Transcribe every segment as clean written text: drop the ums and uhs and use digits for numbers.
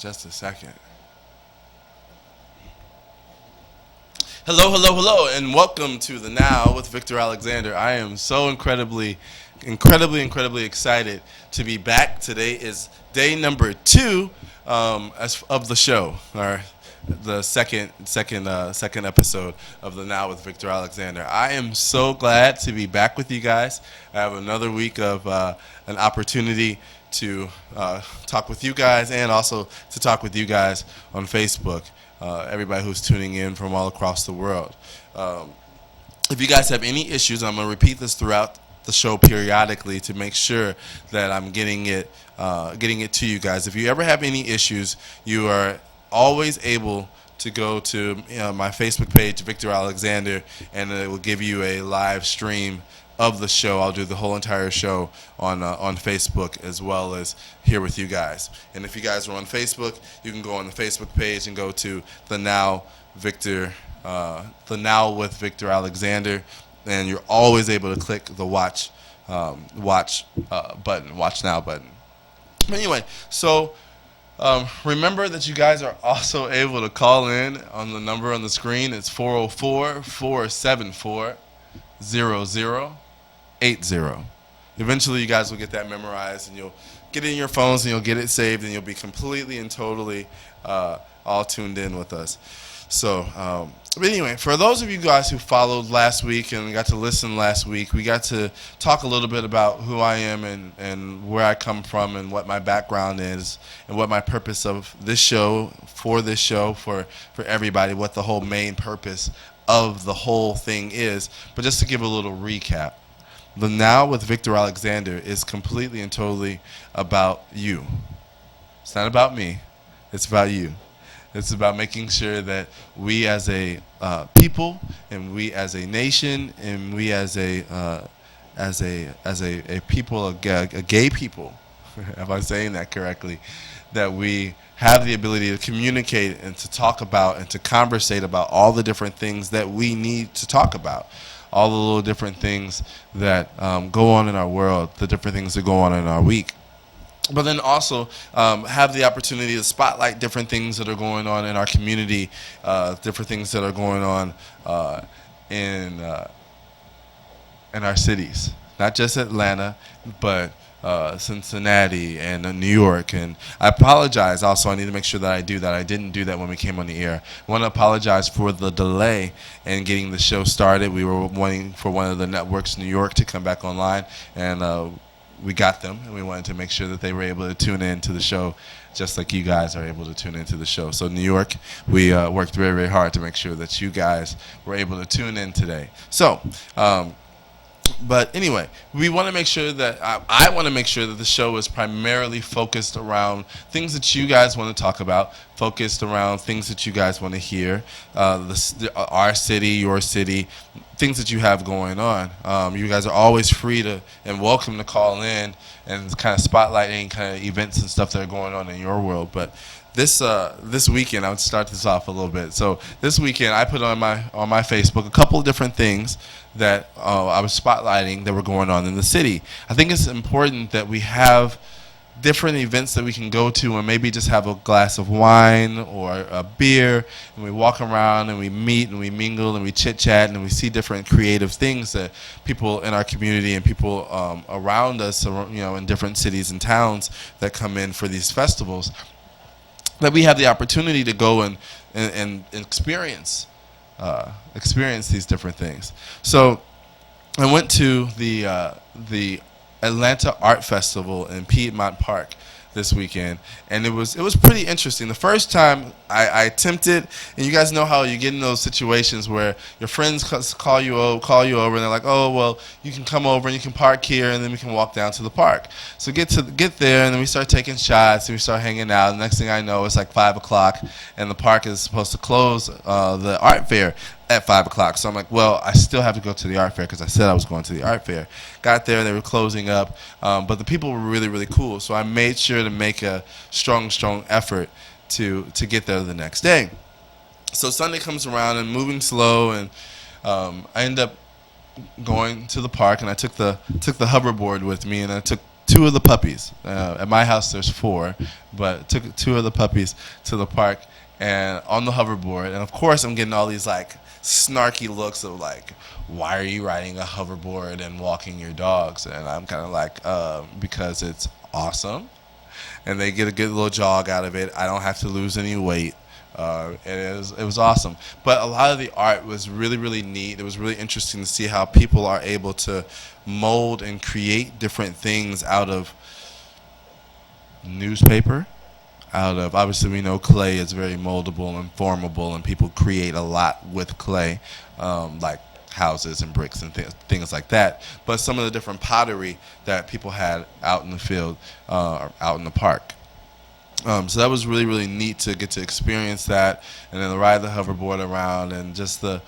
just a second. Hello, and welcome to the Now with Victor Alexander. I am so incredibly excited to be back. Today is day number 2 of the show, or the second episode of the Now with Victor Alexander. I am so glad to be back with you guys. I have another week of an opportunity to talk with you guys and also to talk with you guys on Facebook. Everybody who's tuning in from all across the world. If you guys have any issues, I'm going to repeat this throughout the show periodically to make sure that I'm getting it to you guys. If you ever have any issues, you are always able to go to my Facebook page, Victor Alexander, and it will give you a live stream of the show. I'll do the whole entire show on Facebook as well as here with you guys. And if you guys are on Facebook, you can go on the Facebook page and go to the Now with Victor Alexander, and you're always able to click the watch now button. But anyway, so remember that you guys are also able to call in on the number on the screen. It's 404-474-0080. Eventually you guys will get that memorized, and you'll get it in your phones, and you'll get it saved, and you'll be completely and totally all tuned in with us. So but anyway, for those of you guys who followed last week and got to listen last week, we got to talk a little bit about who I am and where I come from and what my background is and what my purpose of this show, for everybody, what the whole main purpose of the whole thing is. But just to give a little recap, the Now with Victor Alexander is completely and totally about you. It's not about me. It's about you. It's about making sure that we as a people, and we as a nation, and we as a people, a gay people, am I saying that correctly, that we have the ability to communicate and to talk about and to conversate about all the different things that we need to talk about. All the little different things that go on in our world, the different things that go on in our week. But then also have the opportunity to spotlight different things that are going on in our community, different things that are going on in our cities. Not just Atlanta, but Cincinnati and New York. And I apologize also. I need to make sure that I do that. I didn't do that when we came on the air. I want to apologize for the delay in getting the show started. We were waiting for one of the networks in New York to come back online, and we got them, and we wanted to make sure that they were able to tune in to the show just like you guys are able to tune into the show. So New York, we worked very, very hard to make sure that you guys were able to tune in today. So, but anyway, we want to make sure that I want to make sure that the show is primarily focused around things that you guys want to talk about, focused around things that you guys want to hear, our city, your city, things that you have going on. You guys are always free to and welcome to call in and kind of spotlight any kind of events and stuff that are going on in your world. But this weekend, I would start this off a little bit. So this weekend, I put on my Facebook a couple of different things that I was spotlighting that were going on in the city. I think it's important that we have different events that we can go to and maybe just have a glass of wine or a beer, and we walk around and we meet and we mingle and we chit-chat and we see different creative things that people in our community and people around us, in different cities and towns that come in for these festivals, that we have the opportunity to go and experience these different things. So I went to the Atlanta Art Festival in Piedmont Park this weekend, and it was pretty interesting. The first time I attempted, and you guys know how you get in those situations where your friends call you over, and they're like, "Oh, well, you can come over and you can park here, and then we can walk down to the park." So get there, and then we start taking shots, and we start hanging out. The next thing I know, it's like 5 o'clock, and the park is supposed to close the art fair at 5 o'clock. So I'm like, well, I still have to go to the art fair because I said I was going to the art fair. Got there, and they were closing up, but the people were really, really cool. So I made sure to make a strong effort to get there the next day. So Sunday comes around and moving slow, and I end up going to the park, and I took the hoverboard with me, and I took two of the puppies. At my house, there's four, but took two of the puppies to the park and on the hoverboard. And of course, I'm getting all these like snarky looks of like, why are you riding a hoverboard and walking your dogs? And I'm kind of like, because it's awesome, and they get a good little jog out of it. I don't have to lose any weight. It was awesome. But a lot of the art was really, really neat. It was really interesting to see how people are able to mold and create different things out of newspaper, out of, obviously we know clay is very moldable and formable, and people create a lot with clay, like houses and bricks and things like that. But some of the different pottery that people had out in the field, or out in the park. So that was really, really neat to get to experience that, and then to ride the hoverboard around, and just the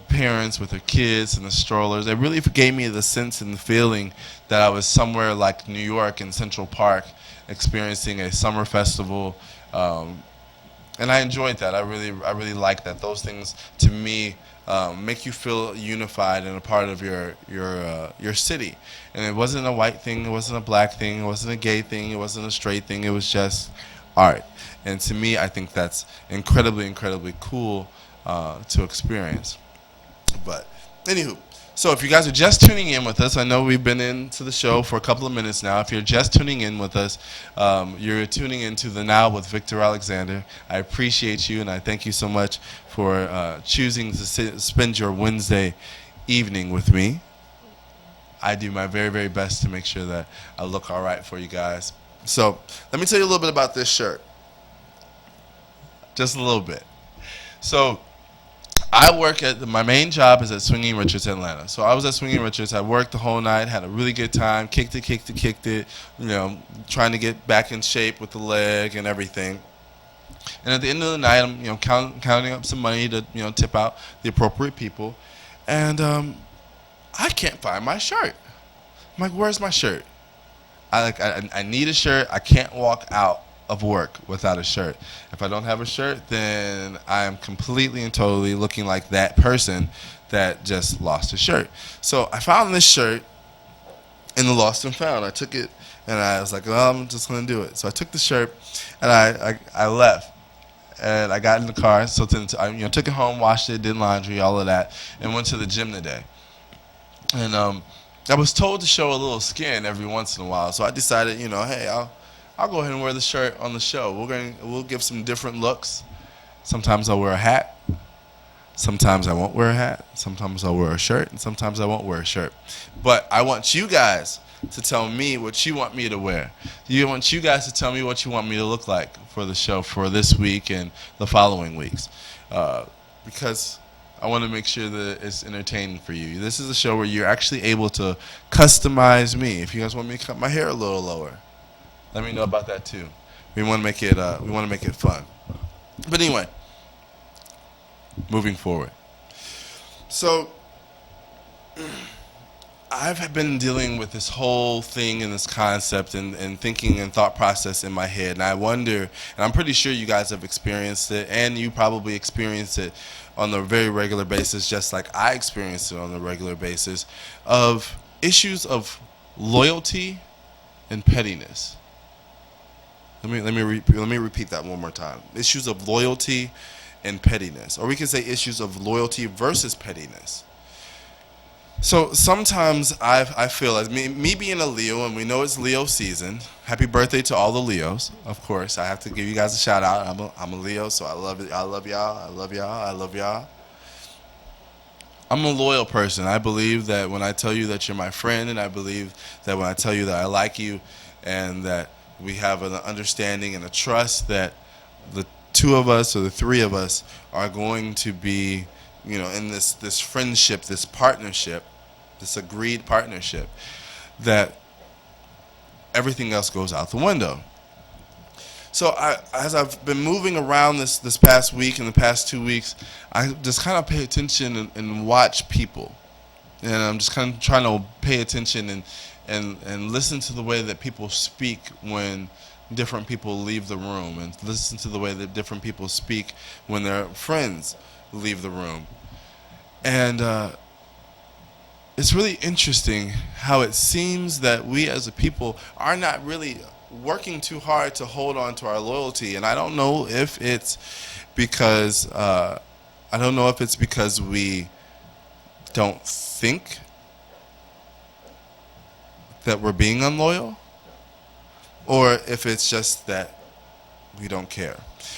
parents with their kids and the strollers. It really gave me the sense and the feeling that I was somewhere like New York in Central Park, experiencing a summer festival, and I enjoyed that. I really like that. Those things to me make you feel unified and a part of your city. And it wasn't a white thing, it wasn't a black thing, it wasn't a gay thing, it wasn't a straight thing. It was just art. And to me, I think that's incredibly, incredibly cool to experience. But anywho, so if you guys are just tuning in with us, I know we've been into the show for a couple of minutes now. If you're just tuning in with us, you're tuning into The Now with Victor Alexander. I appreciate you, and I thank you so much for choosing to spend your Wednesday evening with me. I do my very, very best to make sure that I look all right for you guys. So let me tell you a little bit about this shirt. Just a little bit. So I work my main job is at Swinging Richards, Atlanta. So I was at Swinging Richards. I worked the whole night, had a really good time, kicked it, you know, trying to get back in shape with the leg and everything. And at the end of the night, I'm, you know, counting up some money to, you know, tip out the appropriate people. And I can't find my shirt. I'm like, where's my shirt? I need a shirt. I can't walk out of work without a shirt. If I don't have a shirt, then I am completely and totally looking like that person that just lost a shirt. So I found this shirt in the Lost and Found. I took it and I was like, well, I'm just going to do it. So I took the shirt and I left. And I got in the car, so I, you know, took it home, washed it, did laundry, all of that, and went to the gym today. And I was told to show a little skin every once in a while, so I decided, you know, hey, I'll go ahead and wear the shirt on the show. We'll give some different looks. Sometimes I'll wear a hat. Sometimes I won't wear a hat. Sometimes I'll wear a shirt, and sometimes I won't wear a shirt. But I want you guys to tell me what you want me to wear. I want you guys to tell me what you want me to look like for the show for this week and the following weeks, because I want to make sure that it's entertaining for you. This is a show where you're actually able to customize me. If you guys want me to cut my hair a little lower, let me know about that too. We want to make it fun. But anyway, moving forward. So I've been dealing with this whole thing and this concept and thinking and thought process in my head. And I wonder, and I'm pretty sure you guys have experienced it, and you probably experience it on a very regular basis, just like I experience it on a regular basis, of issues of loyalty and pettiness. Let me repeat that one more time. Issues of loyalty and pettiness. Or we can say issues of loyalty versus pettiness. So sometimes I feel like me being a Leo, and we know it's Leo season. Happy birthday to all the Leos. Of course, I have to give you guys a shout out. I'm a Leo, so I love it. I love y'all. I love y'all. I love y'all. I'm a loyal person. I believe that when I tell you that you're my friend, and I believe that when I tell you that I like you, and that we have an understanding and a trust that the two of us or the three of us are going to be, you know, in this friendship, this partnership, this agreed partnership, that everything else goes out the window. So as I've been moving around this past week and the past 2 weeks, I just kind of pay attention and watch people. And I'm just kind of trying to pay attention and listen to the way that people speak when different people leave the room, and listen to the way that different people speak when their friends leave the room. And it's really interesting how it seems that we as a people are not really working too hard to hold on to our loyalty. And I don't know if it's because we don't think that we're being unloyal, or if it's just that we don't care.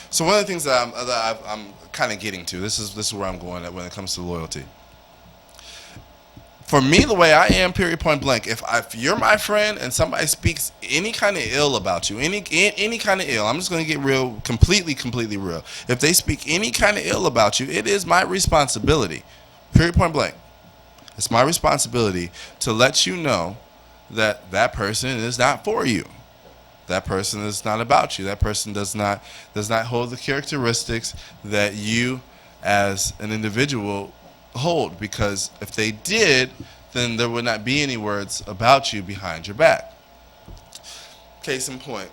So one of the things I'm kind of getting to, this is where I'm going at when it comes to loyalty. For me, the way I am, period, point blank, if you're my friend and somebody speaks any kind of ill about you, any kind of ill, I'm just going to get real, completely real. If they speak any kind of ill about you, it is my responsibility, period, point blank. It's my responsibility to let you know that that person is not for you. That person is not about you. That person does not hold the characteristics that you as an individual hold, because if they did, then there would not be any words about you behind your back. Case in point.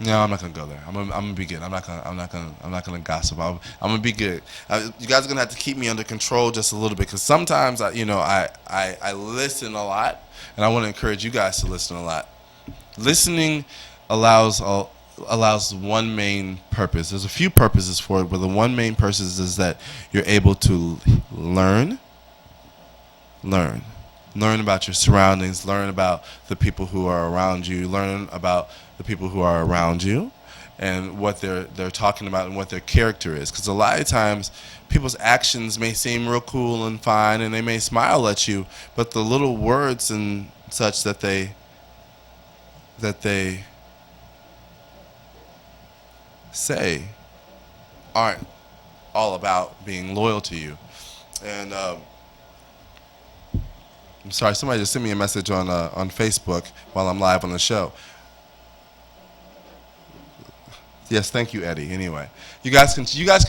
No, I'm not gonna go there. I'm gonna be good. I'm not gonna gossip. I'm gonna be good. You guys are gonna have to keep me under control just a little bit, because sometimes I listen a lot, and I want to encourage you guys to listen a lot. Listening allows one main purpose. There's a few purposes for it, but the one main purpose is that you're able to learn about your surroundings, learn about the people who are around you, learn about the people who are around you, and what they're talking about and what their character is. Because a lot of times people's actions may seem real cool and fine, and they may smile at you, but the little words and such that they say aren't all about being loyal to you. And I'm sorry, somebody just sent me a message on Facebook while I'm live on the show. Yes, thank you, Eddie. Anyway, you guys can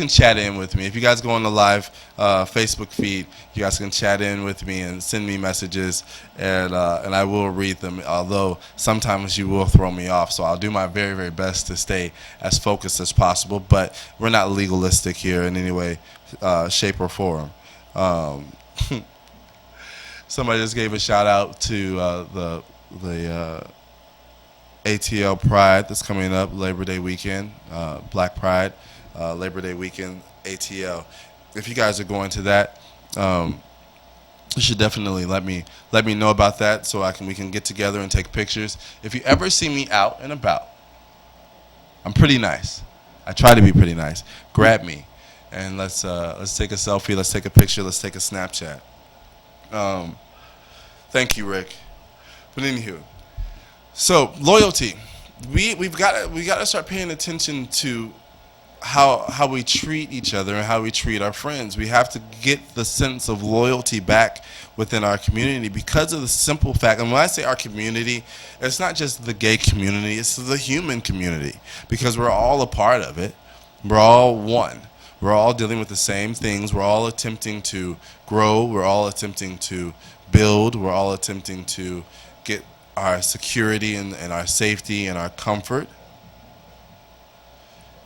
chat in with me. If you guys go on the live Facebook feed, you guys can chat in with me and send me messages, and I will read them. Although sometimes you will throw me off, so I'll do my very, very best to stay as focused as possible. But we're not legalistic here in any way, shape, or form. Somebody just gave a shout out to the ATL Pride that's coming up, Labor Day weekend, Black Pride, Labor Day weekend, ATL. If you guys are going to that, you should definitely let me know about that, so we can get together and take pictures. If you ever see me out and about, I'm pretty nice. I try to be pretty nice. Grab me, and let's take a selfie. Let's take a picture. Let's take a Snapchat. Thank you, Rick. But anywho. So loyalty, we've got to start paying attention to how we treat each other and how we treat our friends. We have to get the sense of loyalty back within our community, because of the simple fact, and when I say our community, it's not just the gay community, it's the human community, because we're all a part of it. We're all one. We're all dealing with the same things. We're all attempting to grow. We're all attempting to build. We're all attempting to get our security and our safety and our comfort.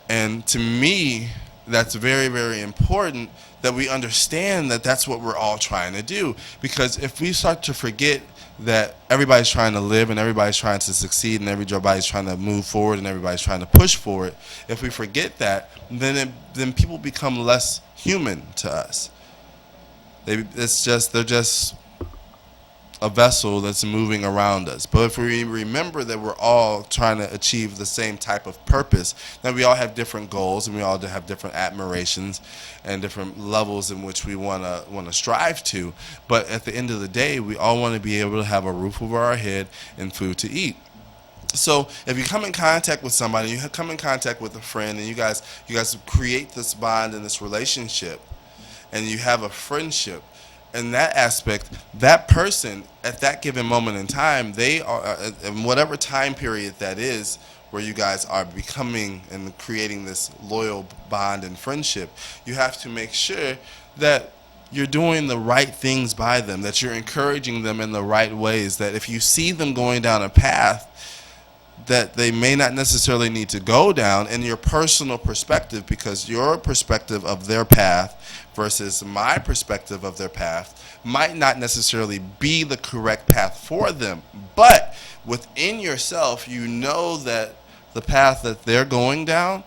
And to me, that's very, very important that we understand that that's what we're all trying to do. Because if we start to forget that everybody's trying to live and everybody's trying to succeed and everybody's trying to move forward and everybody's trying to push forward, if we forget that, then people become less human to us. They're just a vessel that's moving around us. But if we remember that we're all trying to achieve the same type of purpose, that we all have different goals and we all have different admirations and different levels in which we want to strive to, but at the end of the day, we all want to be able to have a roof over our head and food to eat. So if you come in contact with somebody, you come in contact with a friend, and you guys create this bond and this relationship, and you have a friendship, in that aspect, that person at that given moment in time, they are in whatever time period that is where you guys are becoming and creating this loyal bond and friendship, you have to make sure that you're doing the right things by them, that you're encouraging them in the right ways, that if you see them going down a path that they may not necessarily need to go down in your personal perspective, because your perspective of their path versus my perspective of their path might not necessarily be the correct path for them. But within yourself, you know that the path that they're going down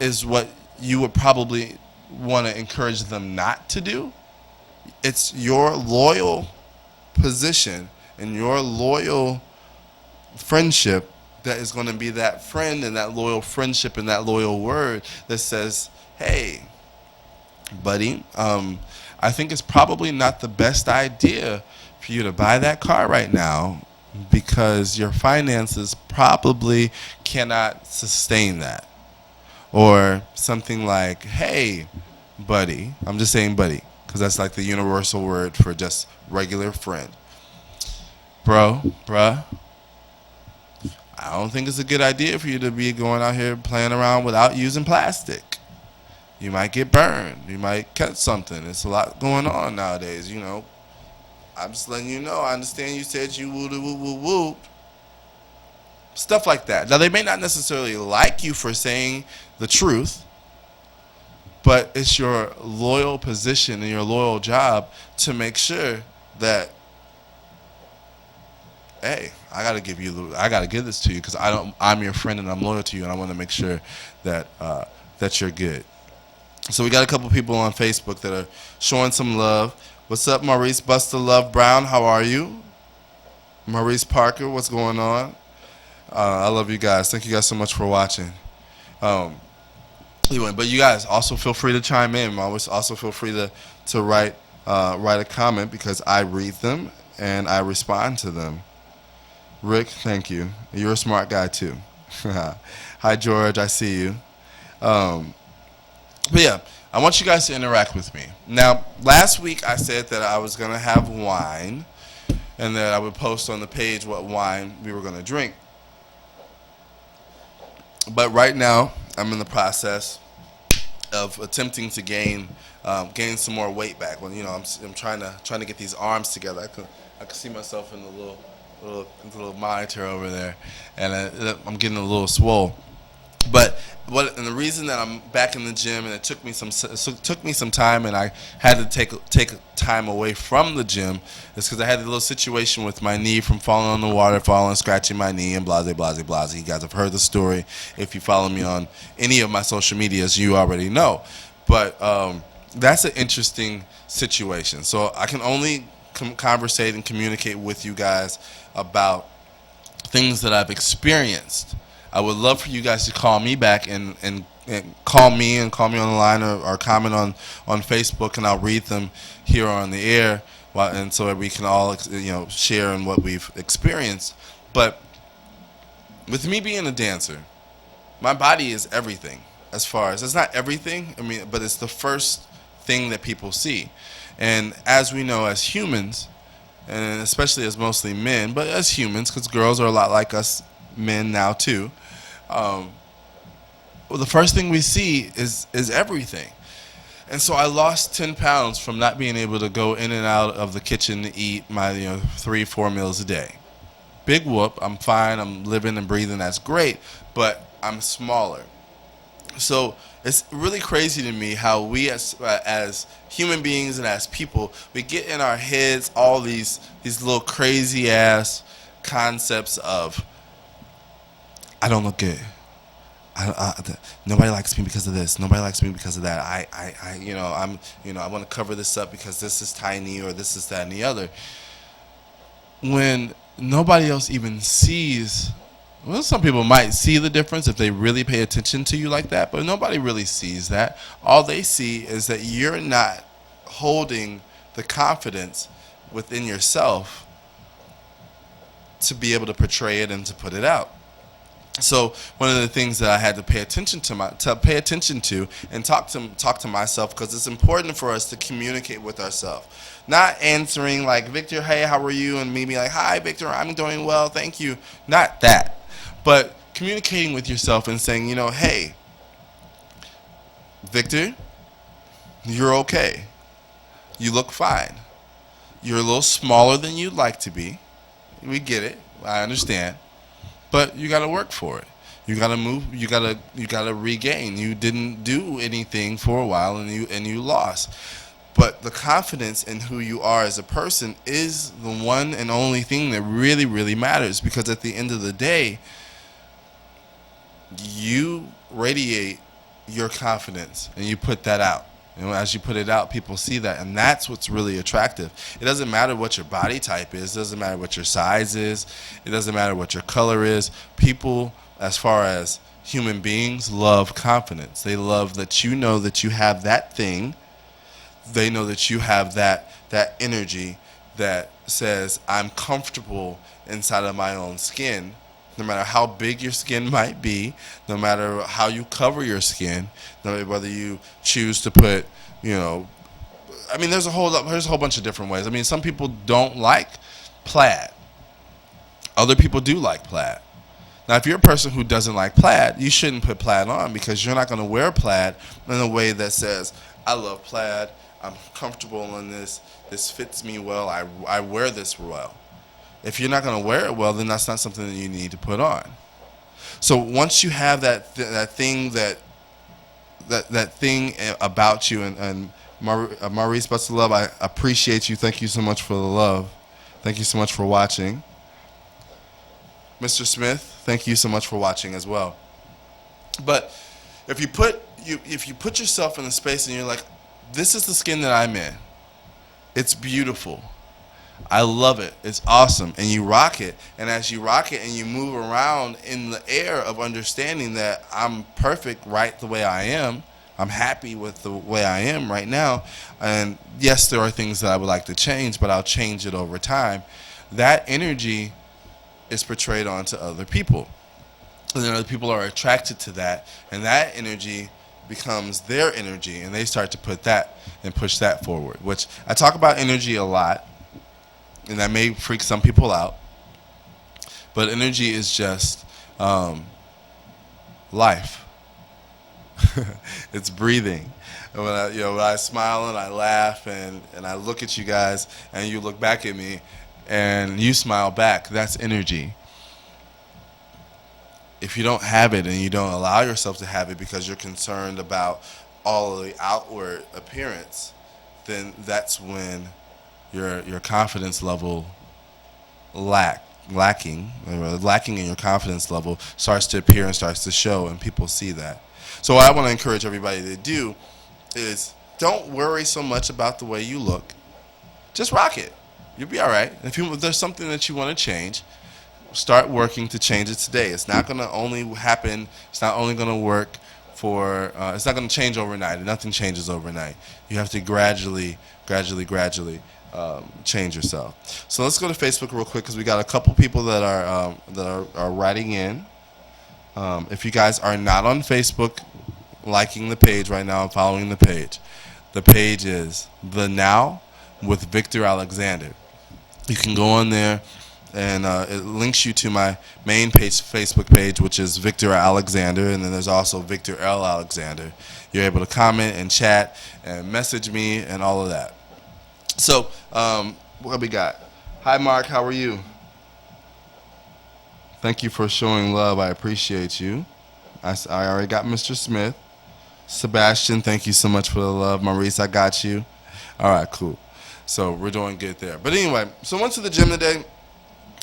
is what you would probably want to encourage them not to do. It's your loyal position and your loyal friendship that is going to be that friend, and that loyal friendship and that loyal word that says, hey, buddy, I think it's probably not the best idea for you to buy that car right now, because your finances probably cannot sustain that. Or something like, hey, buddy, I'm just saying buddy, because that's like the universal word for just regular friend. Bruh, I don't think it's a good idea for you to be going out here playing around without using plastic. You might get burned. You might catch something. It's a lot going on nowadays, you know. I'm just letting you know. I understand you said you woo. Stuff like that. Now, they may not necessarily like you for saying the truth, but it's your loyal position and your loyal job to make sure that, hey, I gotta give this to you, because I'm your friend and I'm loyal to you, and I want to make sure that that you're good. So we got a couple people on Facebook that are showing some love. What's up, Maurice Buster Love Brown? How are you? Maurice Parker, what's going on? I love you guys. Thank you guys so much for watching. Anyway, but you guys also feel free to chime in. Also feel free to write a comment, because I read them and I respond to them. Rick, thank you. You're a smart guy too. Hi, George. I see you. But yeah, I want you guys to interact with me. Now, last week I said that I was going to have wine, and that I would post on the page what wine we were going to drink. But right now, I'm in the process of attempting to gain some more weight back. When I'm trying to get these arms together. I can see myself in the little monitor over there, and I'm getting a little swole. But the reason that I'm back in the gym, and it took me some time, and I had to take time away from the gym, is because I had a little situation with my knee from falling on the water, scratching my knee, and blase. You guys have heard the story. If you follow me on any of my social medias, you already know. But that's an interesting situation. So I can only conversate and communicate with you guys about things that I've experienced. I would love for you guys to call me back and call me on the line, or comment on Facebook, and I'll read them here on the air, and so that we can all share in what we've experienced. But with me being a dancer, my body is everything. As far as, it's not everything, but it's the first thing that people see. And as we know, as humans, and especially as mostly men, but as humans, because girls are a lot like us men now too, well, the first thing we see is everything. And so I lost 10 pounds from not being able to go in and out of the kitchen to eat my 3-4 meals a day. Big whoop. I'm fine. I'm living and breathing. That's great. But I'm smaller. So it's really crazy to me how we as human beings and as people, we get in our heads all these little crazy ass concepts of, I don't look good. Nobody likes me because of this. Nobody likes me because of that. I want to cover this up because this is tiny, or this is that and the other. When nobody else even sees, well, some people might see the difference if they really pay attention to you like that, but nobody really sees that. All they see is that you're not holding the confidence within yourself to be able to portray it and to put it out. So one of the things that I had to pay attention to and talk to myself, because it's important for us to communicate with ourselves. Not answering like, Victor, hey, how are you? And me being like, hi, Victor, I'm doing well, thank you. Not that. But communicating with yourself and saying, hey, Victor, you're okay. You look fine. You're a little smaller than you'd like to be. We get it. I understand. but you got to work for it. You got to move. You got to regain. You didn't do anything for a while, and you lost. But the confidence in who you are as a person is the one and only thing that really, really matters. Because at the end of the day, you radiate your confidence and you put that out. And as you put it out, people see that, and that's what's really attractive. It doesn't matter what your body type is. It doesn't matter what your size is. It doesn't matter what your color is. People, as far as human beings, love confidence. They love that you know that you have that thing. They know that you have that energy that says, I'm comfortable inside of my own skin. No matter how big your skin might be, no matter how you cover your skin, no matter whether you choose to put, I mean, there's a whole bunch of different ways. I mean, some people don't like plaid. Other people do like plaid. Now, if you're a person who doesn't like plaid, you shouldn't put plaid on, because you're not going to wear plaid in a way that says, I love plaid, I'm comfortable in this, this fits me well, I wear this well. If you're not going to wear it well, then that's not something that you need to put on. So once you have that thing about you, and Maurice Butts of Love, I appreciate you. Thank you so much for the love. Thank you so much for watching. Mr. Smith, thank you so much for watching as well. But if you put yourself in a space and you're like, this is the skin that I'm in, it's beautiful, I love it, it's awesome, and you rock it, and as you rock it and you move around in the air of understanding that I'm perfect right the way I am, I'm happy with the way I am right now, and yes, there are things that I would like to change, but I'll change it over time. That energy is portrayed onto other people, and then other people are attracted to that, and that energy becomes their energy, and they start to put that and push that forward, which I talk about energy a lot, and that may freak some people out, but energy is just life. It's breathing. And when I smile and I laugh and I look at you guys and you look back at me and you smile back, that's energy. If you don't have it and you don't allow yourself to have it because you're concerned about all of the outward appearance, then that's when your confidence level lacking in your confidence level starts to appear and starts to show, and people see that. So what I want to encourage everybody to do is don't worry so much about the way you look. Just rock it. You'll be all right. If there's something that you want to change, start working to change it today. It's not going to only happen. It's not only going to work for. It's not going to change overnight. Nothing changes overnight. You have to gradually change yourself. So let's go to Facebook real quick because we got a couple people that are writing in. If you guys are not on Facebook, liking the page right now and following the page. The page is The Now with Victor Alexander. You can go on there, and it links you to my main page, Facebook page, which is Victor Alexander, and then there's also Victor L. Alexander. You're able to comment and chat and message me and all of that. So, what we got? Hi, Mark. How are you? Thank you for showing love. I appreciate you. I already got Mr. Smith. Sebastian, thank you so much for the love. Maurice, I got you. All right, cool. So we're doing good there. But anyway, so I went to the gym today,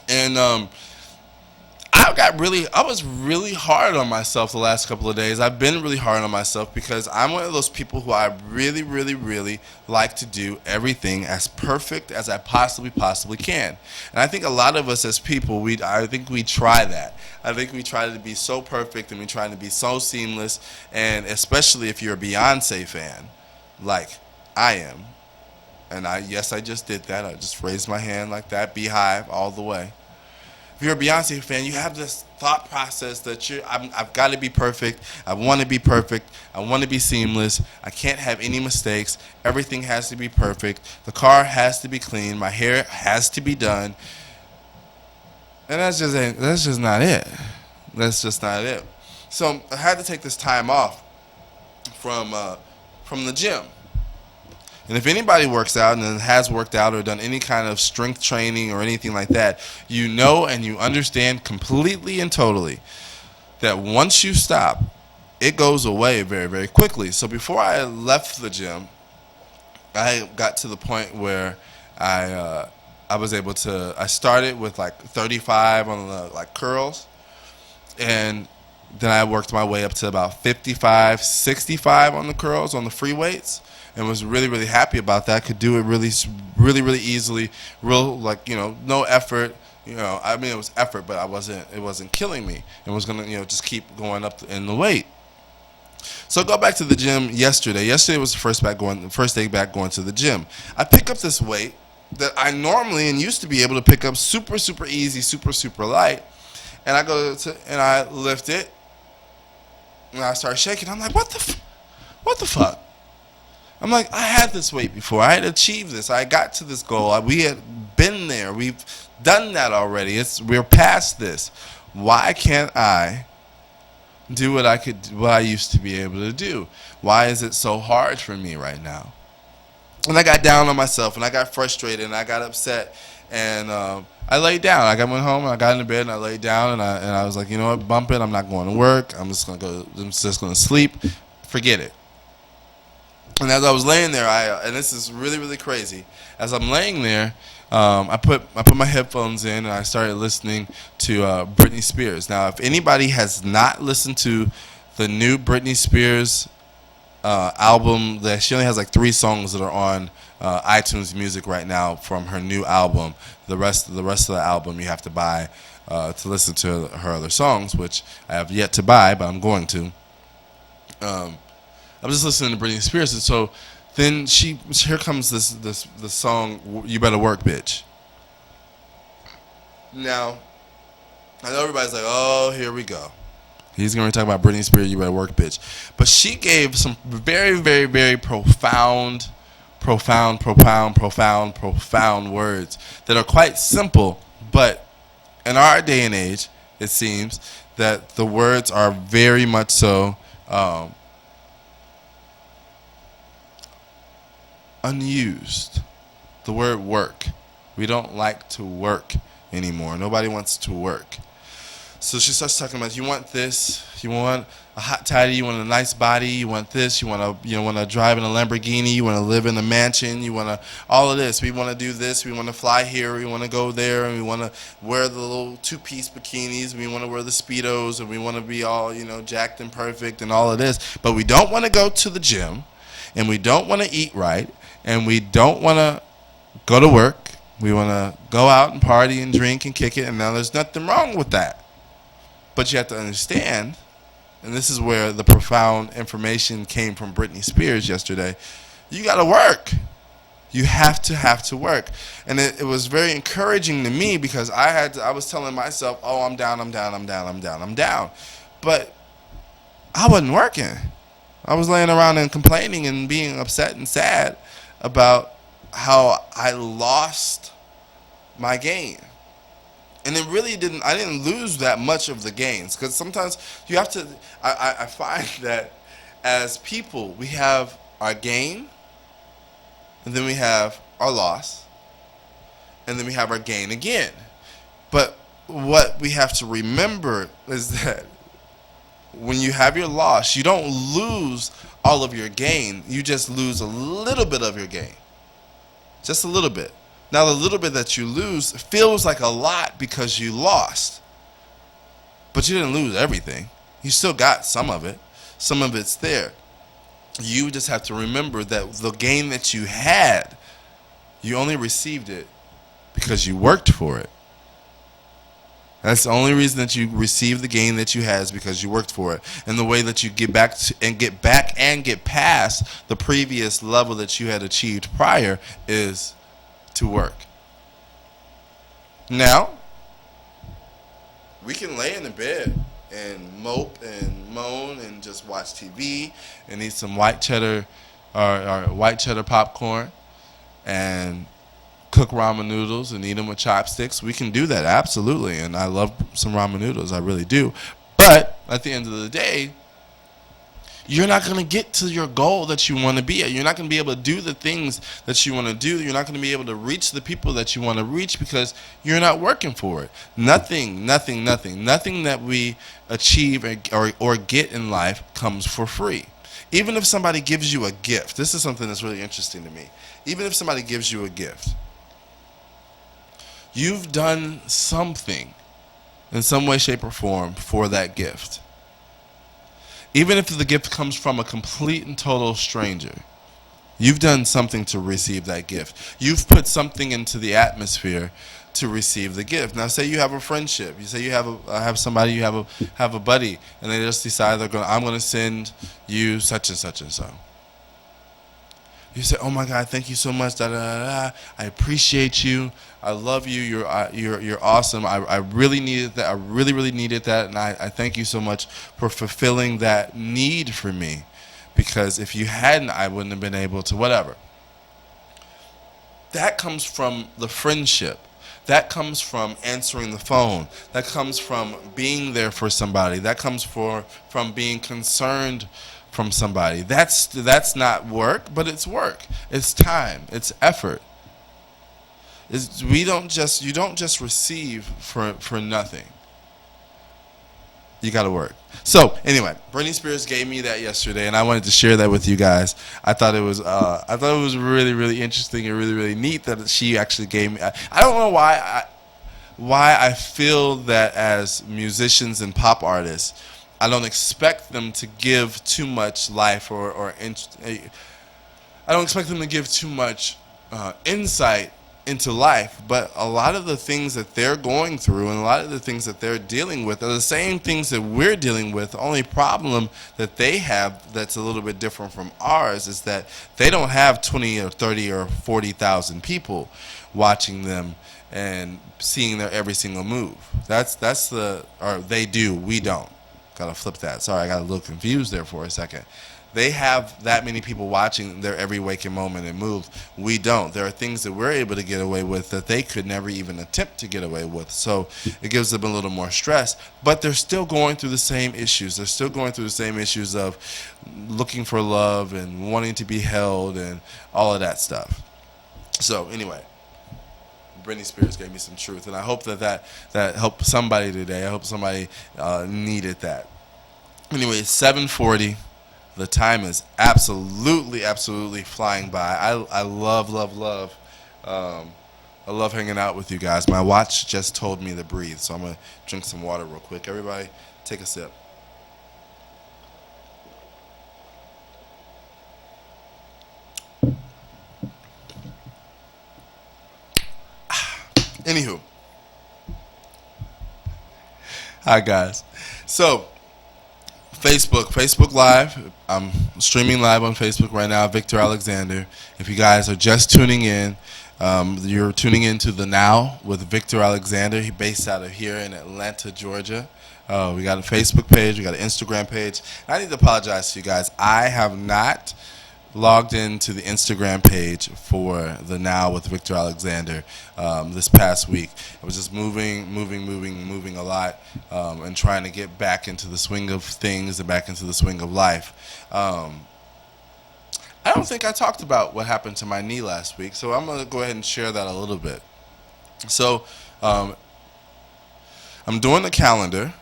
and I was really hard on myself the last couple of days. I've been really hard on myself because I'm one of those people who I really, really, really like to do everything as perfect as I possibly can. And I think a lot of us as people, I think we try that. I think we try to be so perfect and we try to be so seamless, and especially if you're a Beyonce fan, like I am. And I just did that. I just raised my hand like that, beehive all the way. If you're a Beyonce fan, you have this thought process that I've got to be perfect. I want to be perfect. I want to be seamless. I can't have any mistakes. Everything has to be perfect. The car has to be clean. My hair has to be done. And that's just not it. That's just not it. So I had to take this time off from the gym. And if anybody works out and has worked out or done any kind of strength training or anything like that, you know and you understand completely and totally that once you stop, it goes away very, very quickly. So before I left the gym, I got to the point where I was able to. I started with like 35 on the like curls, and then I worked my way up to about 55, 65 on the curls on the free weights, and was really, really happy about that. Could do it really, really, really easily. Real like no effort. I mean it was effort, but it wasn't killing me, and was gonna just keep going up in the weight. So I go back to the gym yesterday. Yesterday was the first day back going to the gym. I pick up this weight that I normally and used to be able to pick up super, super easy, super, super light. And I and I lift it, and I start shaking. I'm like, what the fuck? I'm like, I had this weight before. I had achieved this. I got to this goal. We had been there. We've done that already. We're past this. Why can't I do what I used to be able to do? Why is it so hard for me right now? And I got down on myself, and I got frustrated, and I got upset, and I laid down. I went home, and I got into bed, and I laid down, and I was like, you know what, bump it. I'm not going to work. I'm just gonna sleep. Forget it. And as I was laying there, and this is really, really crazy. As I'm laying there, I put my headphones in, and I started listening to Britney Spears. Now, if anybody has not listened to the new Britney Spears album, that she only has like 3 songs that are on iTunes Music right now from her new album. The rest of the album you have to buy to listen to her other songs, which I have yet to buy, but I'm going to. I'm just listening to Britney Spears, and so then here comes this song, "You Better Work, Bitch." Now, I know everybody's like, "Oh, here we go. He's going to talk about Britney Spears, you better work, bitch." But she gave some very, very, very profound words that are quite simple, but in our day and age, it seems that the words are very much so unused. The word work. We don't like to work anymore. Nobody wants to work. So she starts talking about, you want this, you want a hot toddy, you want a nice body, you want this, you want to drive in a Lamborghini, you want to live in a mansion, you want to all of this. We want to do this, we want to fly here, we want to go there, and we want to wear the little 2-piece bikinis, we want to wear the Speedos, and we want to be all jacked and perfect and all of this. But we don't want to go to the gym, and we don't want to eat right, and we don't want to go to work. We want to go out and party and drink and kick it, and now there's nothing wrong with that. But you have to understand, and this is where the profound information came from Britney Spears yesterday, you got to work. You have to work. And it was very encouraging to me because I was telling myself, oh, I'm down. But I wasn't working. I was laying around and complaining and being upset and sad about how I lost my game. And it really I didn't lose that much of the gains, because sometimes you have to, I find that as people, we have our gain, and then we have our loss, and then we have our gain again. But what we have to remember is that when you have your loss, you don't lose all of your gain, you just lose a little bit of your gain. Just a little bit. Now, the little bit that you lose feels like a lot because you lost. But you didn't lose everything. You still got some of it. Some of it's there. You just have to remember that the gain that you had, you only received it because you worked for it. That's the only reason that you received the gain that you had, is because you worked for it. And the way that you get back and get past the previous level that you had achieved prior is to work. Now, we can lay in the bed and mope and moan and just watch TV and eat some white cheddar or white cheddar popcorn and cook ramen noodles and eat them with chopsticks. We can do that, absolutely, and I love some ramen noodles, I really do. But at the end of the day, you're not going to get to your goal that you want to be at. You're not going to be able to do the things that you want to do. You're not going to be able to reach the people that you want to reach because you're not working for it. Nothing that we achieve or get in life comes for free. Even if somebody gives you a gift, this is something that's really interesting to me. Even if somebody gives you a gift, you've done something in some way, shape, or form for that gift. Even if the gift comes from a complete and total stranger, you've done something to receive that gift. You've put something into the atmosphere to receive the gift. Now, say you have a friendship. You say you have somebody, you have a buddy, and they just decide I'm going to send you such and such and so. You say, "Oh my God, thank you so much. Da, da, da, da. I appreciate you. I love you. You're awesome. I really needed that. I really needed that, and I thank you so much for fulfilling that need for me, because if you hadn't, I wouldn't have been able to whatever." That comes from the friendship. That comes from answering the phone. That comes from being there for somebody. That comes from being concerned from somebody. That's not work, but it's work. It's time. It's effort. You don't just receive for nothing. You got to work. So anyway, Britney Spears gave me that yesterday, and I wanted to share that with you guys. I thought it was really interesting and really neat that she actually gave me. I don't know why I feel that as musicians and pop artists, I don't expect them to give too much life I don't expect them to give too much insight into life, but a lot of the things that they're going through and a lot of the things that they're dealing with are the same things that we're dealing with. The only problem that they have that's a little bit different from ours is that they don't have 20 or 30 or 40,000 people watching them and seeing their every single move. Or they do, we don't. Gotta flip that. Sorry, I got a little confused there for a second. They have that many people watching their every waking moment and move. We don't. There are things that we're able to get away with that they could never even attempt to get away with. So it gives them a little more stress. But they're still going through the same issues. They're still going through the same issues of looking for love and wanting to be held and all of that stuff. So anyway, Britney Spears gave me some truth. And I hope that helped somebody today. I hope somebody needed that. Anyway, it's 7:40. The time is absolutely flying by. I love I love hanging out with you guys. My watch just told me to breathe, so I'm going to drink some water real quick. Everybody, take a sip. Anywho. Hi, guys. So, Facebook Live. I'm streaming live on Facebook right now, Victor Alexander. If you guys are just tuning in, you're tuning into The Now with Victor Alexander. He's based out of here in Atlanta, Georgia. We got a Facebook page. We got an Instagram page. I need to apologize to you guys. I have not logged into the Instagram page for The Now with Victor Alexander this past week. I was just moving a lot and trying to get back into the swing of things and back into the swing of life. I don't think I talked about what happened to my knee last week, so I'm going to go ahead and share that a little bit. So I'm doing the calendar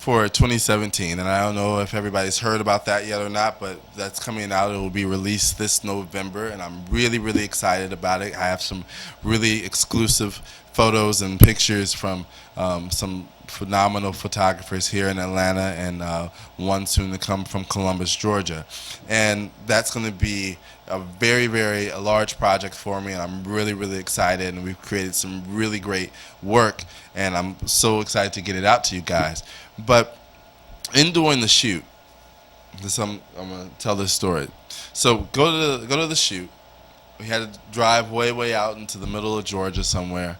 for 2017, and I don't know if everybody's heard about that yet or not, but that's coming out. It will be released this November, and I'm really excited about it. I have some really exclusive photos and pictures from some phenomenal photographers here in Atlanta, and one soon to come from Columbus, Georgia. And that's going to be a very large project for me, and I'm really excited, and we've created some really great work, and I'm so excited to get it out to you guys. But in doing the shoot, I'm going to tell this story. So go to the shoot. We had to drive way out into the middle of Georgia somewhere,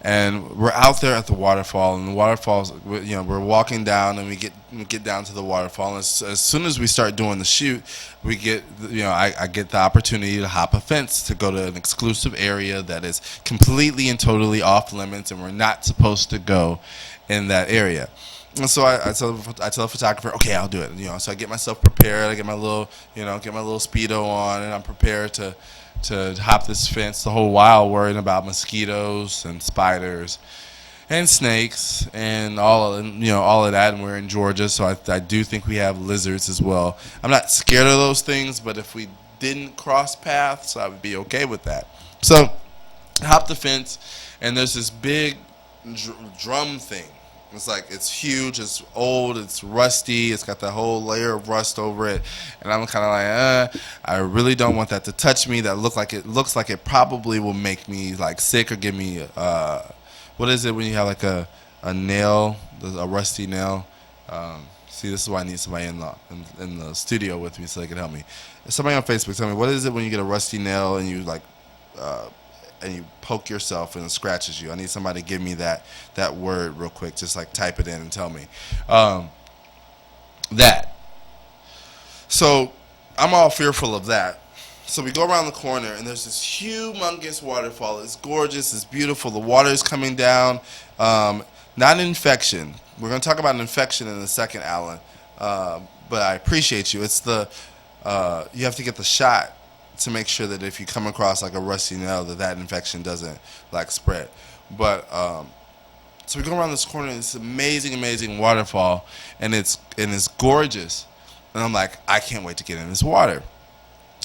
and we're out there at the waterfall. And the waterfalls, we're walking down, and we get down to the waterfall. And as soon as we start doing the shoot, we get I get the opportunity to hop a fence to go to an exclusive area that is completely and totally off limits, and we're not supposed to go in that area. And so I tell the photographer, okay, I'll do it. So I get myself prepared. I get my little speedo on, and I'm prepared to hop this fence the whole while worrying about mosquitoes and spiders and snakes and all of that. And we're in Georgia, so I do think we have lizards as well. I'm not scared of those things, but if we didn't cross paths, I would be okay with that. So I hop the fence, and there's this big drum thing. It's huge, it's old, it's rusty, it's got that whole layer of rust over it, and I'm kind of like, I really don't want that to touch me. That looks like it probably will make me like sick or give me what is it when you have like a nail, a rusty nail? See, this is why I need somebody in the studio with me so they can help me. Somebody on Facebook, tell me, what is it when you get a rusty nail and you and you poke yourself and it scratches you? I need somebody to give me that word real quick. Just like type it in and tell me. That. So I'm all fearful of that. So we go around the corner and there's this humongous waterfall. It's gorgeous. It's beautiful. The water is coming down. Not an infection. We're going to talk about an infection in a second, Alan. But I appreciate you. It's you have to get the shot to make sure that if you come across like a rusty nail, that infection doesn't like spread. But so we go around this corner and it's amazing waterfall, and it's gorgeous. And I'm like, I can't wait to get in this water.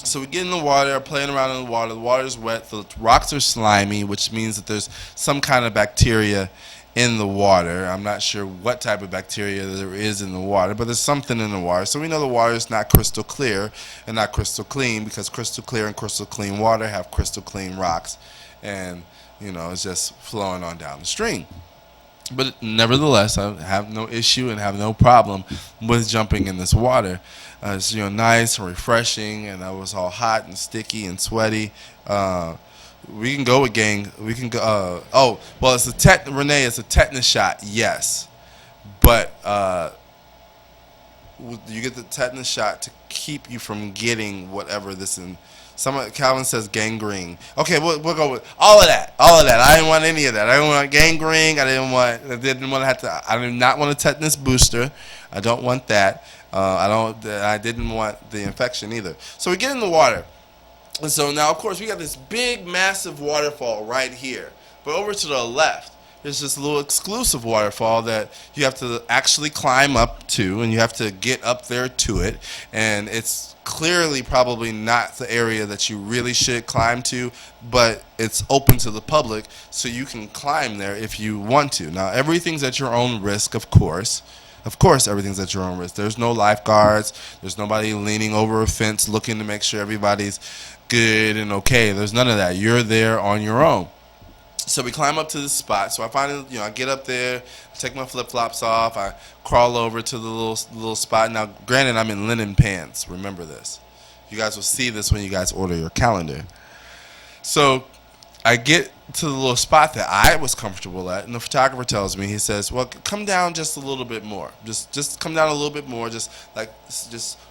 So we get in the water, playing around in the water. The water's wet. The rocks are slimy, which means that there's some kind of bacteria in the water. I'm not sure what type of bacteria there is in the water, but there's something in the water. So we know the water is not crystal clear and not crystal clean, because crystal clear and crystal clean water have crystal clean rocks, and it's just flowing on down the stream. But nevertheless, I have no issue and have no problem with jumping in this water. It's nice and refreshing, and I was all hot and sticky and sweaty. We can go with gang. We can go. Renee, it's a tetanus shot, yes, but you get the tetanus shot to keep you from getting whatever this in. Calvin says gangrene. Okay, we'll go with all of that. I didn't want any of that. I didn't want gangrene. I did not want a tetanus booster. I don't want that. I didn't want the infection either. So we get in the water. And so now, of course, we got this big, massive waterfall right here. But over to the left, there's this little exclusive waterfall that you have to actually climb up to, and you have to get up there to it. And it's clearly probably not the area that you really should climb to, but it's open to the public, so you can climb there if you want to. Now, everything's at your own risk, of course. Of course, everything's at your own risk. There's no lifeguards. There's nobody leaning over a fence looking to make sure everybody's good and okay. There's none of that. You're there on your own. So we climb up to this spot. So I finally, I get up there, take my flip-flops off. I crawl over to the little spot. Now, granted, I'm in linen pants. Remember this. You guys will see this when you guys order your calendar. So I get to the little spot that I was comfortable at, and the photographer tells me, he says, well, come down just a little bit more. Just come down a little bit more, just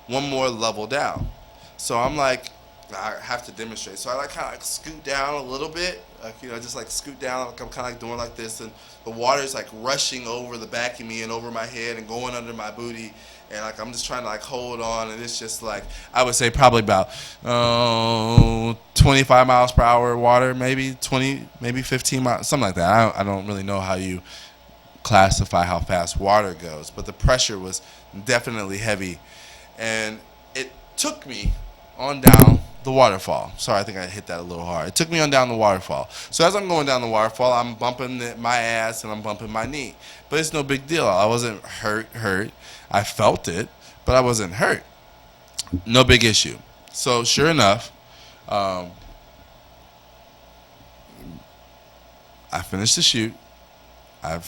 one more level down. So I'm like, I have to demonstrate. So I kind of scoot down a little bit, just scoot down. I'm kind of doing like this, and the water's rushing over the back of me and over my head and going under my booty, and I'm just trying to hold on, and it's just I would say probably about 25 miles per hour water, maybe 20, maybe 15 miles, something like that. I don't really know how you classify how fast water goes, but the pressure was definitely heavy, and it took me on down the waterfall. Sorry, I think I hit that a little hard. It took me on down the waterfall. So as I'm going down the waterfall, I'm bumping my ass and I'm bumping my knee. But it's no big deal. I wasn't hurt. I felt it, but I wasn't hurt. No big issue. So sure enough, I finished the shoot. I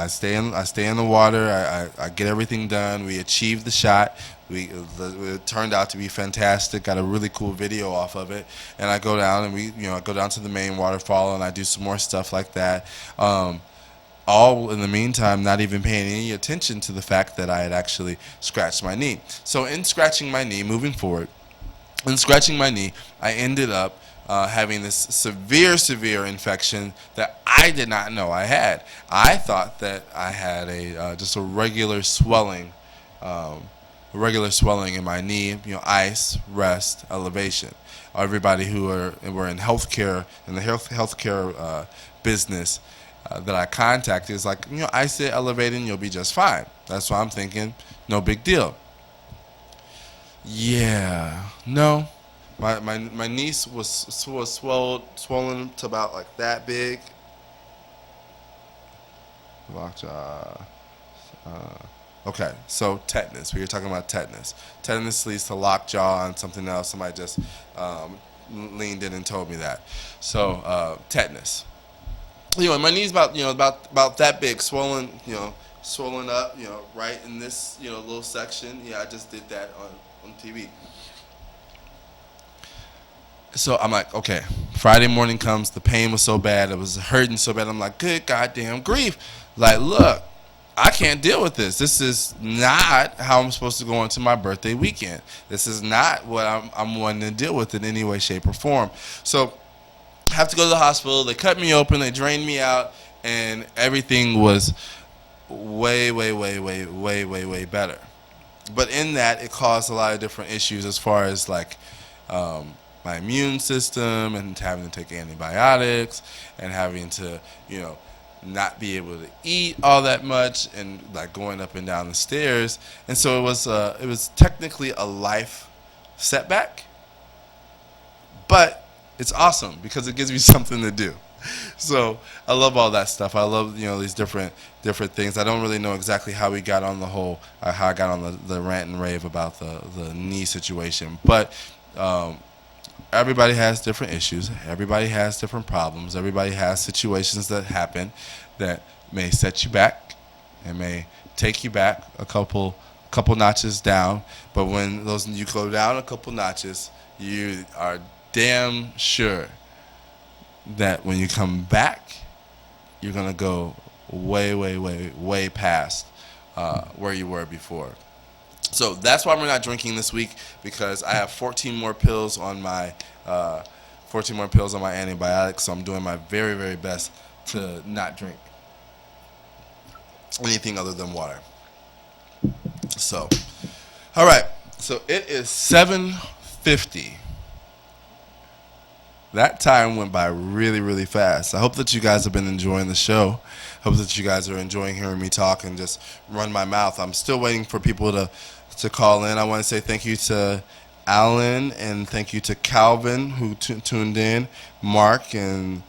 stay in the water. I get everything done. We achieved the shot. It turned out to be fantastic. Got a really cool video off of it. And I go down and I go down to the main waterfall and I do some more stuff like that. All in the meantime, not even paying any attention to the fact that I had actually scratched my knee. So in scratching my knee, moving forward, in scratching my knee, I ended up having this severe infection that I did not know I had. I thought that I had just a regular swelling in my knee, ice, rest, elevation. Everybody who were in healthcare, in the healthcare business that I contacted is like, ice it, elevate it, and you'll be just fine. That's why I'm thinking, no big deal. Yeah, no. My niece was swollen to about like that big. Okay, so tetanus. We were talking about tetanus. Tetanus leads to lockjaw and something else. Somebody just leaned in and told me that. So tetanus. My knee's about that big, swollen. Swollen up. Right in this little section. Yeah, I just did that on TV. So I'm like, okay. Friday morning comes. The pain was so bad. It was hurting so bad. I'm like, good goddamn grief. Like, look, I can't deal with this. This is not how I'm supposed to go into my birthday weekend. This is not what I'm wanting to deal with in any way, shape, or form. So I have to go to the hospital. They cut me open. They drained me out. And everything was way better. But in that, it caused a lot of different issues as far as like my immune system and having to take antibiotics and having to, not be able to eat all that much and like going up and down the stairs. And so it was technically a life setback, but it's awesome because it gives me something to do. So I love all that stuff. I love these different things. I don't really know exactly how we got on how I got on the rant and rave about the knee situation, but everybody has different issues. Everybody has different problems. Everybody has situations that happen that may set you back and may take you back a couple notches down. But when you go down a couple notches, you are damn sure that when you come back, you're gonna go way past where you were before. So that's why we're not drinking this week, because I have 14 more pills on my antibiotics. So I'm doing my very best to not drink anything other than water. So, all right. So it is 7:50. That time went by really fast. I hope that you guys have been enjoying the show. Hope that you guys are enjoying hearing me talk and just run my mouth. I'm still waiting for people to call in. I want to say thank you to Alan and thank you to Calvin who tuned in, Mark and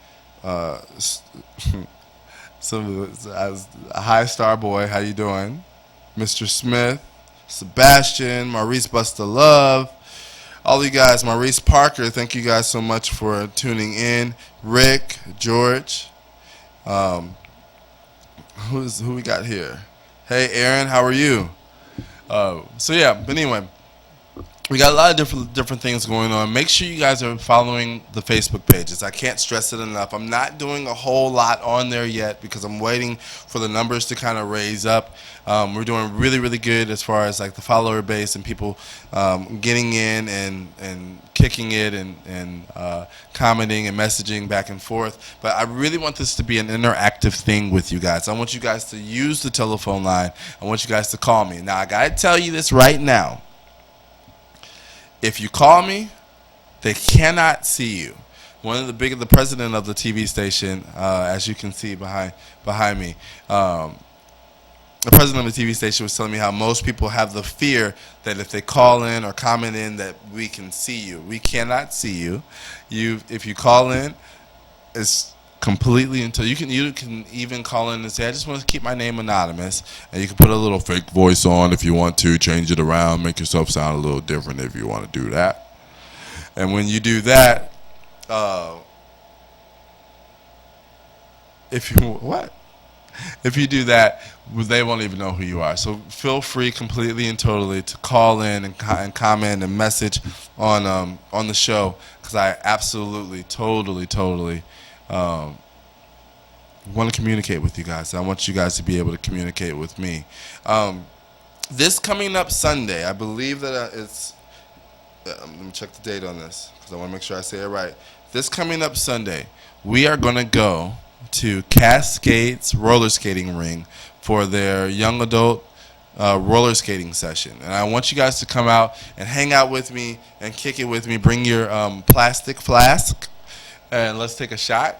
hi Star Boy, how you doing? Mr. Smith, Sebastian, Maurice Busta Love, all you guys, Maurice Parker, thank you guys so much for tuning in. Rick, George, who we got here? Hey Aaron, how are you? So yeah, but anyway, we got a lot of different things going on. Make sure you guys are following the Facebook pages. I can't stress it enough. I'm not doing a whole lot on there yet because I'm waiting for the numbers to kind of raise up. We're doing really good as far as like the follower base and people getting in and kicking it and commenting and messaging back and forth. But I really want this to be an interactive thing with you guys. I want you guys to use the telephone line. I want you guys to call me. Now, I got to tell you this right now. If you call me, they cannot see you. The president of the TV station, as you can see behind me, the president of the TV station was telling me how most people have the fear that if they call in or comment in that we can see you. We cannot see you. If you call in, it's completely until you can even call in and say, I just want to keep my name anonymous, and you can put a little fake voice on if you want to, change it around, make yourself sound a little different if you want to do that. And when you do that, if you do that, they won't even know who you are. So feel free completely and totally to call in and comment and message on the show, because I absolutely totally want to communicate with you guys. I want you guys to be able to communicate with me. This coming up Sunday, I believe that let me check the date on this because I want to make sure I say it right. This coming up Sunday, we are going to go to Cascades Roller Skating Ring for their young adult roller skating session. And I want you guys to come out and hang out with me and kick it with me. Bring your plastic flask and let's take a shot.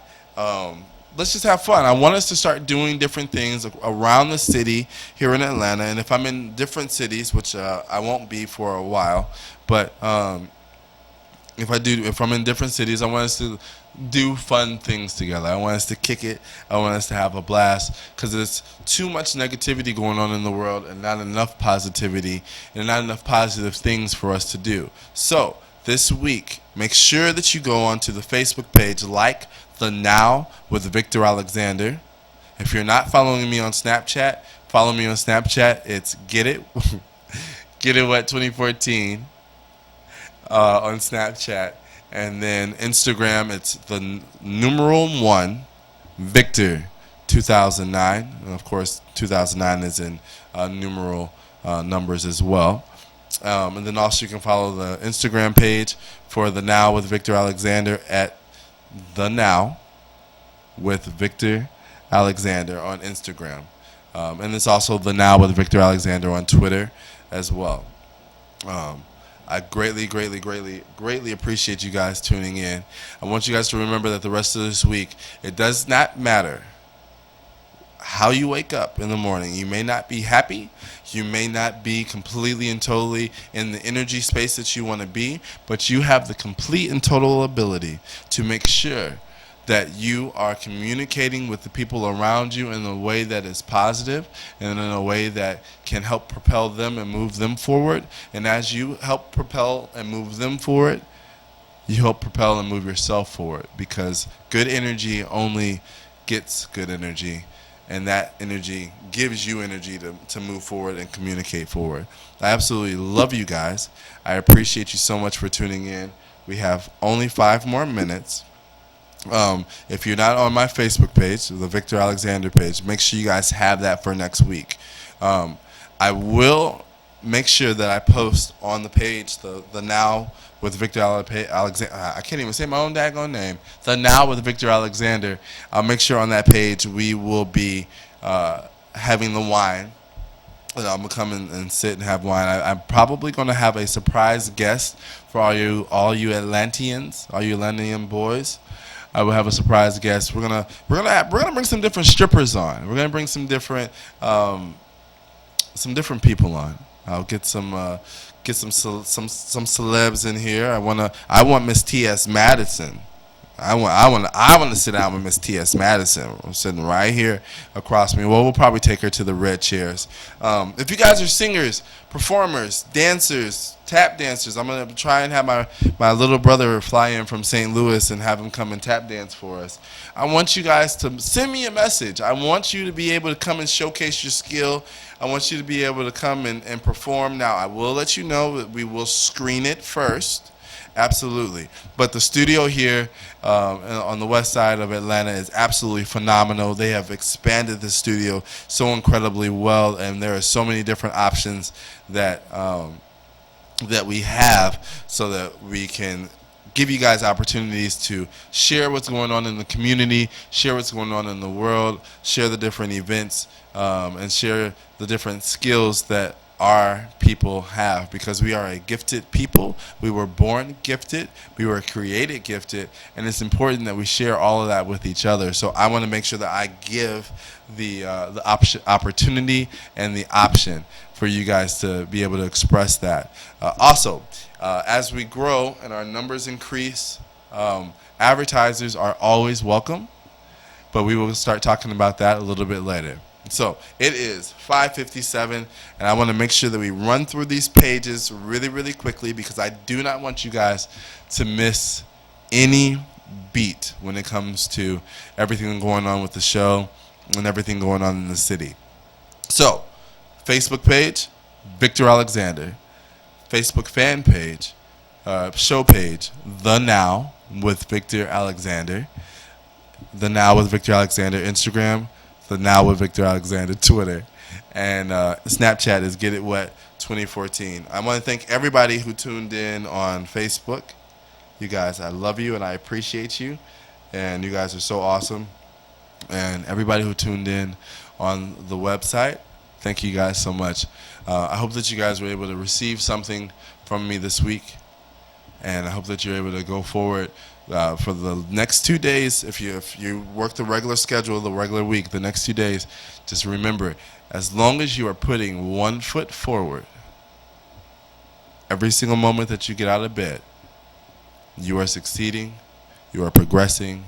Let's just have fun. I want us to start doing different things around the city here in Atlanta. And if I'm in different cities, which I won't be for a while, but if I'm in different cities, I want us to do fun things together. I want us to kick it. I want us to have a blast because there's too much negativity going on in the world and not enough positivity and not enough positive things for us to do. So this week, make sure that you go onto the Facebook page, like The Now with Victor Alexander. If you're not following me on Snapchat, follow me on Snapchat. It's Get It, Get It Wet 2014 on Snapchat. And then Instagram, it's the numeral 1, Victor 2009. And of course, 2009 is in numeral numbers as well. And then also you can follow the Instagram page for The Now with Victor Alexander at The Now with Victor Alexander on Instagram. And it's also The Now with Victor Alexander on Twitter as well. I greatly appreciate you guys tuning in. I want you guys to remember that the rest of this week, it does not matter how you wake up in the morning. You may not be happy. You may not be completely and totally in the energy space that you want to be, but you have the complete and total ability to make sure that you are communicating with the people around you in a way that is positive and in a way that can help propel them and move them forward. And as you help propel and move them forward, you help propel and move yourself forward, because good energy only gets good energy, and that energy gives you energy to move forward and communicate forward. I absolutely love you guys. I appreciate you so much for tuning in. We have only 5 more minutes. If you're not on my Facebook page, the Victor Alexander page, make sure you guys have that for next week. I will make sure that I post on the page the Now with Victor Alexander. I can't even say my own daggone name. The Now with Victor Alexander. I'll make sure on that page we will be having the wine. I'm going to come in and sit and have wine. I'm probably going to have a surprise guest for all you Atlanteans, all you Atlantean boys. I will have a surprise guest. We're gonna bring some different strippers on. We're gonna bring some different people on. I'll get some celebs in here. I want Miss T.S. Madison. I want to sit down with Miss T.S. Madison. I'm sitting right here across me. Well, we'll probably take her to the red chairs. If you guys are singers, performers, dancers, tap dancers, I'm going to try and have my little brother fly in from St. Louis and have him come and tap dance for us. I want you guys to send me a message. I want you to be able to come and showcase your skill. I want you to be able to come and perform. Now, I will let you know that we will screen it first. Absolutely. But the studio here on the west side of Atlanta is absolutely phenomenal. They have expanded the studio so incredibly well, and there are so many different options that we have so that we can give you guys opportunities to share what's going on in the community, share what's going on in the world, share the different events, and share the different skills that our people have, because we are a gifted people. We were born gifted, we were created gifted, and it's important that we share all of that with each other. So I want to make sure that I give the opportunity and the option for you guys to be able to express that. Also, as we grow and our numbers increase, advertisers are always welcome, but we will start talking about that a little bit later. So it is 5:57, and I want to make sure that we run through these pages really quickly, because I do not want you guys to miss any beat when it comes to everything going on with the show and everything going on in the city. So, Facebook page, Victor Alexander. Facebook fan page, show page, The Now with Victor Alexander. The Now with Victor Alexander. Instagram, The Now with Victor Alexander. Twitter. And Snapchat is Get It Wet 2014. I want to thank everybody who tuned in on Facebook. You guys, I love you and I appreciate you. And you guys are so awesome. And everybody who tuned in on the website, thank you guys so much. I hope that you guys were able to receive something from me this week. And I hope that you're able to go forward for the next 2 days. If you work the regular schedule, the regular week, the next 2 days, just remember, as long as you are putting 1 foot forward, every single moment that you get out of bed, you are succeeding, you are progressing,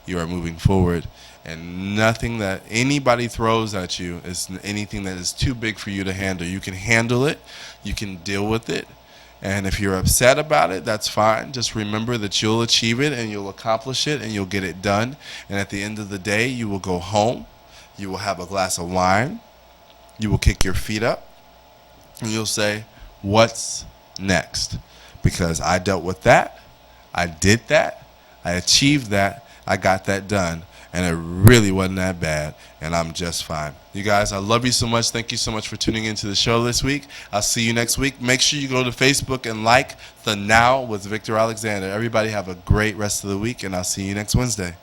you are moving forward, and nothing that anybody throws at you is anything that is too big for you to handle. You can handle it, you can deal with it, and if you're upset about it, that's fine. Just remember that you'll achieve it and you'll accomplish it and you'll get it done, and at the end of the day, you will go home, you will have a glass of wine, you will kick your feet up, and you'll say, what's next? Because I dealt with that, I did that, I achieved that, I got that done, and it really wasn't that bad, and I'm just fine. You guys, I love you so much. Thank you so much for tuning into the show this week. I'll see you next week. Make sure you go to Facebook and like The Now with Victor Alexander. Everybody have a great rest of the week, and I'll see you next Wednesday.